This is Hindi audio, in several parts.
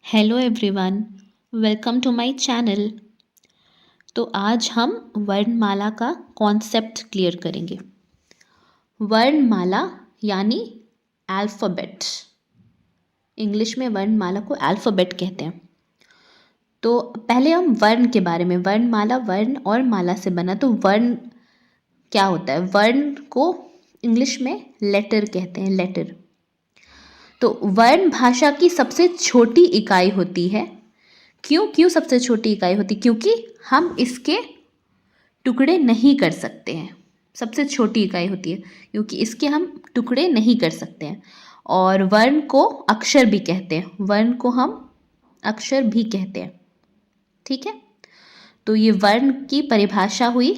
Hello everyone, welcome to my channel. तो आज हम वर्णमाला का कॉन्सेप्ट क्लियर करेंगे। वर्णमाला यानी अल्फ़ाबेट। इंग्लिश में वर्णमाला को अल्फ़ाबेट कहते हैं। तो पहले हम वर्ण के बारे में, वर्णमाला वर्ण और माला से बना। तो वर्ण क्या होता है? वर्ण को इंग्लिश में लेटर कहते हैं, लेटर। तो वर्ण भाषा की सबसे छोटी इकाई होती है। क्यों सबसे छोटी इकाई होती? क्योंकि हम इसके टुकड़े नहीं कर सकते हैं। सबसे छोटी इकाई होती है क्योंकि इसके हम टुकड़े नहीं कर सकते हैं। और वर्ण को अक्षर भी कहते हैं, वर्ण को हम अक्षर भी कहते हैं। ठीक है, तो ये वर्ण की परिभाषा हुई।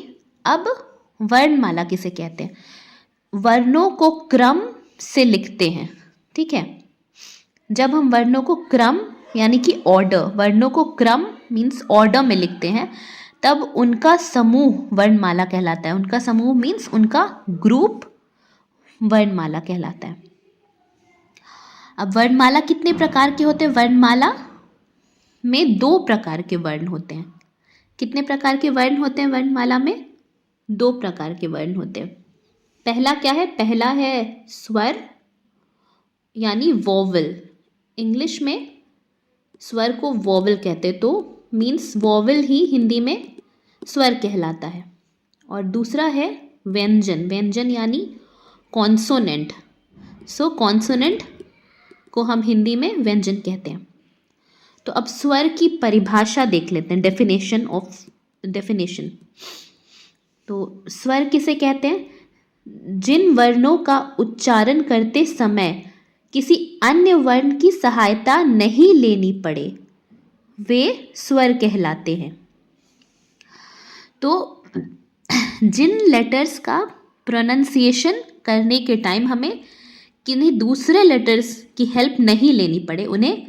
अब वर्णमाला किसे कहते हैं? वर्णों को क्रम से लिखते हैं। ठीक है, जब हम वर्णों को क्रम यानी कि ऑर्डर, वर्णों को क्रम मीन्स ऑर्डर में लिखते हैं, तब उनका समूह वर्णमाला कहलाता है। उनका समूह मीन्स उनका ग्रुप वर्णमाला कहलाता है। अब वर्णमाला कितने प्रकार के होते हैं? वर्णमाला में 2 प्रकार के वर्ण होते हैं। कितने प्रकार के वर्ण होते हैं वर्णमाला में? 2 प्रकार के वर्ण होते हैं। पहला क्या है? पहला है स्वर यानी वोवेल। इंग्लिश में स्वर को वोवेल कहते हैं, तो मीन्स वोवेल ही हिंदी में स्वर कहलाता है। और दूसरा है व्यंजन। व्यंजन यानी कॉन्सोनेंट। सो कॉन्सोनेंट को हम हिंदी में व्यंजन कहते हैं। तो अब स्वर की परिभाषा देख लेते हैं, डेफिनेशन। तो स्वर किसे कहते हैं? जिन वर्णों का उच्चारण करते समय किसी अन्य वर्ण की सहायता नहीं लेनी पड़े, वे स्वर कहलाते हैं। तो जिन लेटर्स का प्रोनाउंसिएशन करने के टाइम हमें किन्हीं दूसरे लेटर्स की हेल्प नहीं लेनी पड़े, उन्हें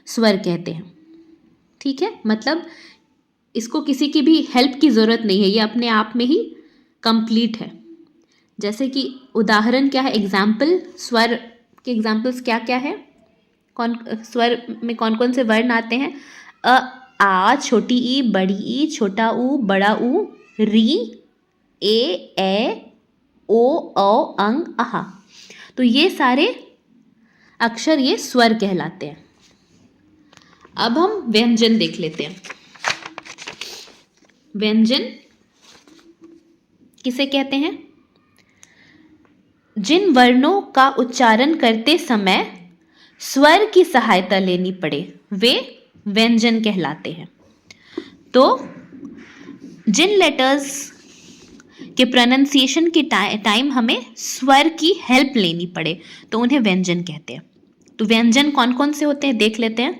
स्वर कहते हैं। ठीक है, मतलब इसको किसी की भी हेल्प की ज़रूरत नहीं है, ये अपने आप में ही कंप्लीट है। जैसे कि उदाहरण क्या है? एग्जाम्पल, स्वर के एग्जाम्पल्स क्या क्या है? स्वर में कौन कौन से वर्ण आते हैं? अ, आ, छोटी ई, बड़ी ई, छोटा ऊ, बड़ा ऊ, री, ए, ओ, अंग, आहा। तो ये सारे अक्षर ये स्वर कहलाते हैं। अब हम व्यंजन देख लेते हैं। व्यंजन किसे कहते हैं? जिन वर्णों का उच्चारण करते समय स्वर की सहायता लेनी पड़े, वे व्यंजन कहलाते हैं। तो जिन लेटर्स के प्रोनाउंसिएशन के टाइम हमें स्वर की हेल्प लेनी पड़े, तो उन्हें व्यंजन कहते हैं। तो व्यंजन कौन कौन से होते हैं देख लेते हैं।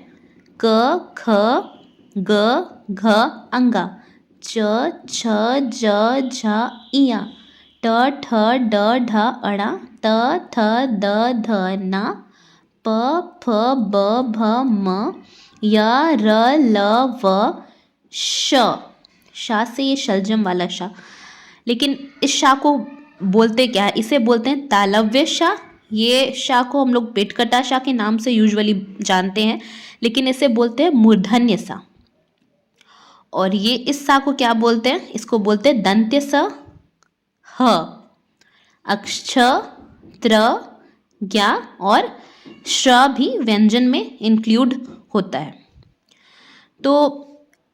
क, ख, ग, घ, अंगा, च, छ, ज, झ, इया, ट, ठ, ड, ढ, अड़ा, त, थ, द, ध, न, प, फ, ब, भ, म, य, र, ल, व, श। शा से ये शलजम वाला शा, लेकिन इस शा को बोलते क्या है? इसे बोलते हैं तालव्य शा। ये शा को हम लोग पेटकटा शा के नाम से यूजुअली जानते हैं, लेकिन इसे बोलते हैं मूर्धन्य सा। और ये इस सा को क्या बोलते हैं? इसको बोलते हैं दंत्य स। ह, अक्ष, त्र, ज्ञा और श्र भी व्यंजन में इंक्लूड होता है। तो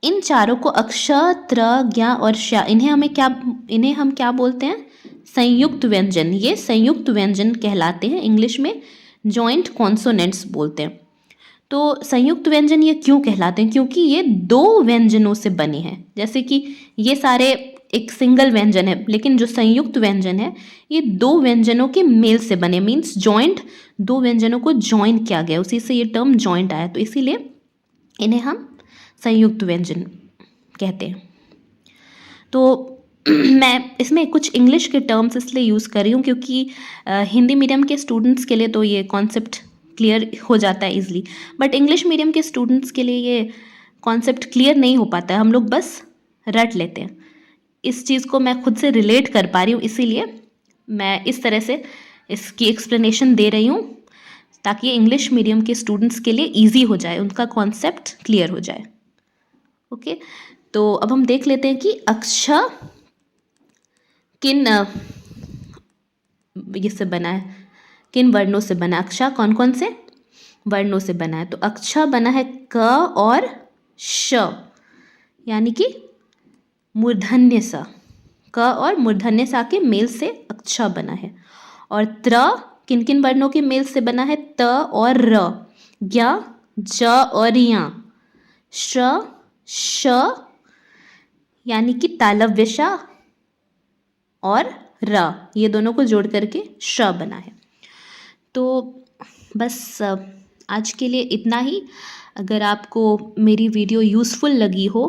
इन चारों को अक्ष, त्र, ज्ञा और श्या, इन्हें हम क्या बोलते हैं? संयुक्त व्यंजन। ये संयुक्त व्यंजन कहलाते हैं। इंग्लिश में जॉइंट कॉन्सोनेंट्स बोलते हैं। तो संयुक्त व्यंजन ये क्यों कहलाते हैं? क्योंकि ये 2 व्यंजनों से बने हैं। जैसे कि ये सारे एक सिंगल व्यंजन है, लेकिन जो संयुक्त व्यंजन है ये 2 व्यंजनों के मेल से बने, मीन्स जॉइंट, 2 व्यंजनों को जॉइन किया गया, उसी से ये टर्म जॉइंट आया। तो इसीलिए इन्हें हम संयुक्त व्यंजन कहते हैं। तो मैं इसमें कुछ इंग्लिश के टर्म्स इसलिए यूज़ कर रही हूँ क्योंकि हिंदी मीडियम के स्टूडेंट्स के लिए तो ये कॉन्सेप्ट क्लियर हो जाता है इजीली, बट इंग्लिश मीडियम के स्टूडेंट्स के लिए ये कॉन्सेप्ट क्लियर नहीं हो पाता है। हम लोग बस रट लेते हैं। इस चीज़ को मैं खुद से रिलेट कर पा रही हूँ, इसीलिए मैं इस तरह से इसकी एक्सप्लेनेशन दे रही हूँ। ताकि ये इंग्लिश मीडियम के स्टूडेंट्स के लिए ईजी हो जाए, उनका कॉन्सेप्ट क्लियर हो जाए। ओके, तो अब हम देख लेते हैं कि अक्षर किन इससे बना है, किन वर्णों से बना है। अक्षर कौन कौन से वर्णों से बना है? तो अक्षर बना है क और श, यानी कि मूर्धन्य सा, क और मूर्धन्य सा के मेल से अक्षर बना है। और त्र किन किन वर्णों के मेल से बना है? त और र, ज्ञ, ज और या, श, श यानी कि तालव्य श और र, ये दोनों को जोड़ करके श बना है। तो बस आज के लिए इतना ही। अगर आपको मेरी वीडियो यूज़फुल लगी हो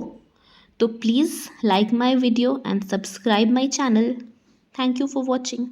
तो please like my video and subscribe my channel. Thank you for watching.